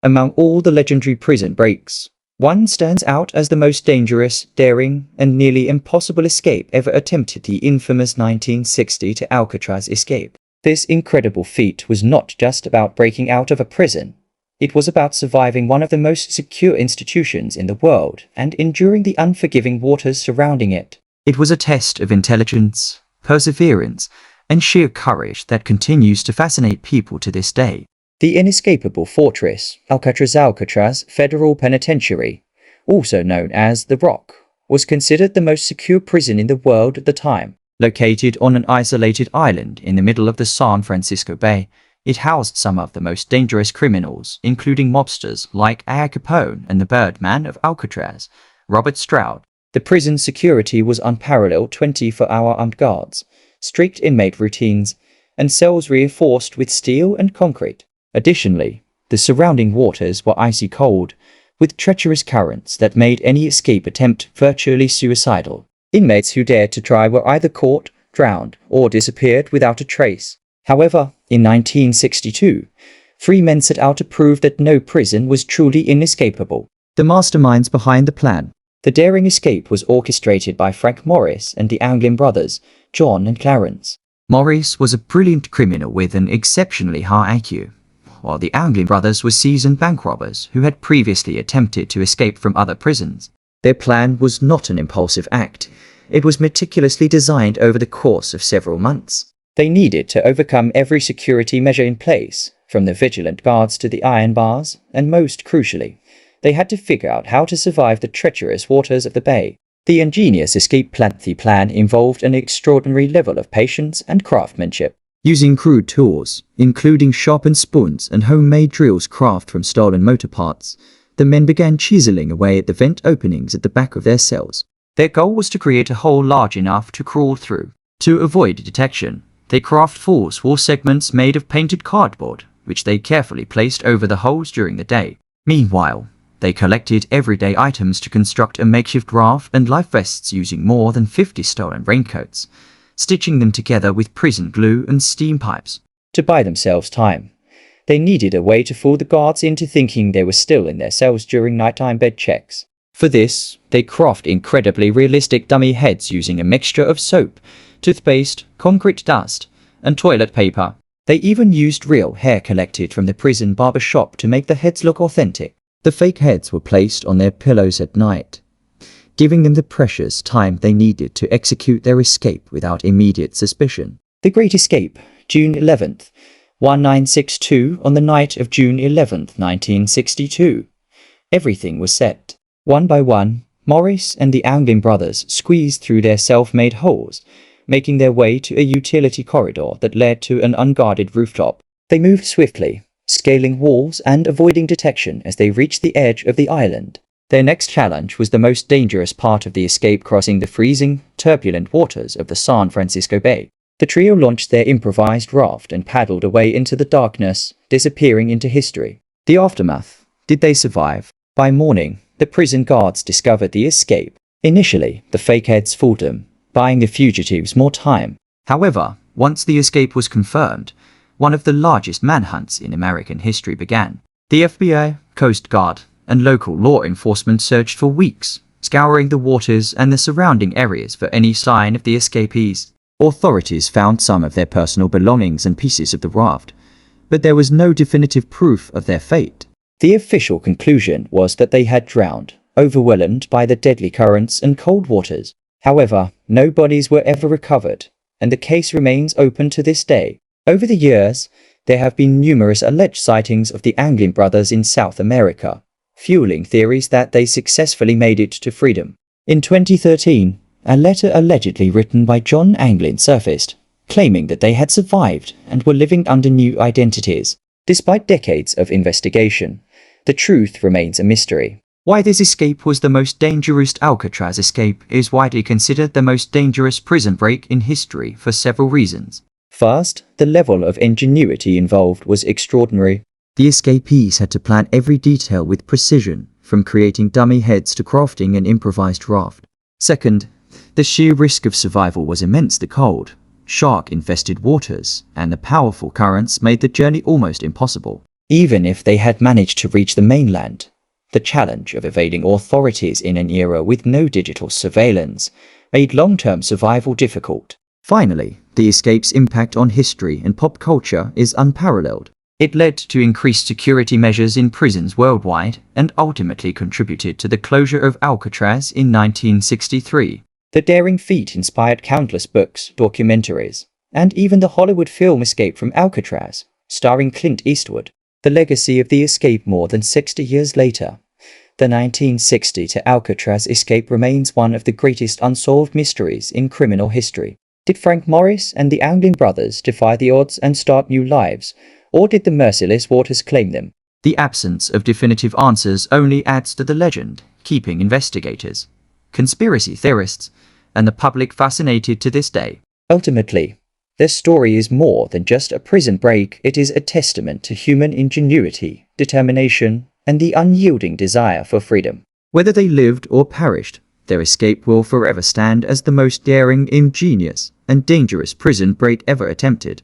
Among all the legendary prison breaks, one stands out as the most dangerous, daring, and nearly impossible escape ever attempted: the infamous 1960 to Alcatraz escape. This incredible feat was not just about breaking out of a prison. It was about surviving one of the most secure institutions in the world and enduring the unforgiving waters surrounding it. It was a test of intelligence, perseverance, and sheer courage that continues to fascinate people to this day. The inescapable fortress, Alcatraz Federal Penitentiary, also known as The Rock, was considered the most secure prison in the world at the time. Located on an isolated island in the middle of the San Francisco Bay, it housed some of the most dangerous criminals, including mobsters like Al Capone and the Birdman of Alcatraz, Robert Stroud. The prison's security was unparalleled: 24-hour armed guards, strict inmate routines, and cells reinforced with steel and concrete. Additionally, the surrounding waters were icy cold, with treacherous currents that made any escape attempt virtually suicidal. Inmates who dared to try were either caught, drowned, or disappeared without a trace. However, in 1962, 3 men set out to prove that no prison was truly inescapable. The masterminds behind the plan. The daring escape was orchestrated by Frank Morris and the Anglin brothers, John and Clarence. Morris was a brilliant criminal with an exceptionally high IQ, while the Anglin brothers were seasoned bank robbers who had previously attempted to escape from other prisons. Their plan was not an impulsive act. It was meticulously designed over the course of several months. They needed to overcome every security measure in place, from the vigilant guards to the iron bars, and most crucially, they had to figure out how to survive the treacherous waters of the bay. The ingenious escape plan involved an extraordinary level of patience and craftsmanship. Using crude tools, including sharpened spoons and homemade drills crafted from stolen motor parts, the men began chiseling away at the vent openings at the back of their cells. Their goal was to create a hole large enough to crawl through. To avoid detection, they crafted false wall segments made of painted cardboard, which they carefully placed over the holes during the day. Meanwhile, they collected everyday items to construct a makeshift raft and life vests using more than 50 stolen raincoats, stitching them together with prison glue and steam pipes. To buy themselves time, they needed a way to fool the guards into thinking they were still in their cells during nighttime bed checks. For this, they crafted incredibly realistic dummy heads using a mixture of soap, toothpaste, concrete dust, and toilet paper. They even used real hair collected from the prison barber shop to make the heads look authentic. The fake heads were placed on their pillows at night, giving them the precious time they needed to execute their escape without immediate suspicion. The Great Escape, June 11th, 1962. On the night of June 11th, 1962, everything was set. One by one, Morris and the Anglin brothers squeezed through their self-made holes, making their way to a utility corridor that led to an unguarded rooftop. They moved swiftly, scaling walls and avoiding detection as they reached the edge of the island. Their next challenge was the most dangerous part of the escape: crossing the freezing, turbulent waters of the San Francisco Bay. The trio launched their improvised raft and paddled away into the darkness, disappearing into history. The aftermath. Did they survive? By morning, the prison guards discovered the escape. Initially, the fakeheads fooled them, buying the fugitives more time. However, once the escape was confirmed, one of the largest manhunts in American history began. The FBI, Coast Guard, and local law enforcement searched for weeks, scouring the waters and the surrounding areas for any sign of the escapees. Authorities found some of their personal belongings and pieces of the raft, but there was no definitive proof of their fate. The official conclusion was that they had drowned, overwhelmed by the deadly currents and cold waters. However, no bodies were ever recovered, and the case remains open to this day. Over the years, there have been numerous alleged sightings of the Anglin brothers in South America, fueling theories that they successfully made it to freedom. In 2013, a letter allegedly written by John Anglin surfaced, claiming that they had survived and were living under new identities. Despite decades of investigation, the truth remains a mystery. Why this escape was the most dangerous Alcatraz escape is widely considered the most dangerous prison break in history for several reasons. First, the level of ingenuity involved was extraordinary. The escapees had to plan every detail with precision, from creating dummy heads to crafting an improvised raft. Second, the sheer risk of survival was immense. The cold, shark-infested waters and the powerful currents made the journey almost impossible. Even if they had managed to reach the mainland, the challenge of evading authorities in an era with no digital surveillance made long-term survival difficult. Finally, the escape's impact on history and pop culture is unparalleled. It led to increased security measures in prisons worldwide and ultimately contributed to the closure of Alcatraz in 1963. The daring feat inspired countless books, documentaries, and even the Hollywood film Escape from Alcatraz, starring Clint Eastwood. The legacy of the escape more than 60 years later. The 1960 to Alcatraz escape remains one of the greatest unsolved mysteries in criminal history. Did Frank Morris and the Anglin brothers defy the odds and start new lives, or did the merciless waters claim them? The absence of definitive answers only adds to the legend, keeping investigators, conspiracy theorists, and the public fascinated to this day. Ultimately, their story is more than just a prison break. It is a testament to human ingenuity, determination, and the unyielding desire for freedom. Whether they lived or perished, their escape will forever stand as the most daring, ingenious, and dangerous prison break ever attempted.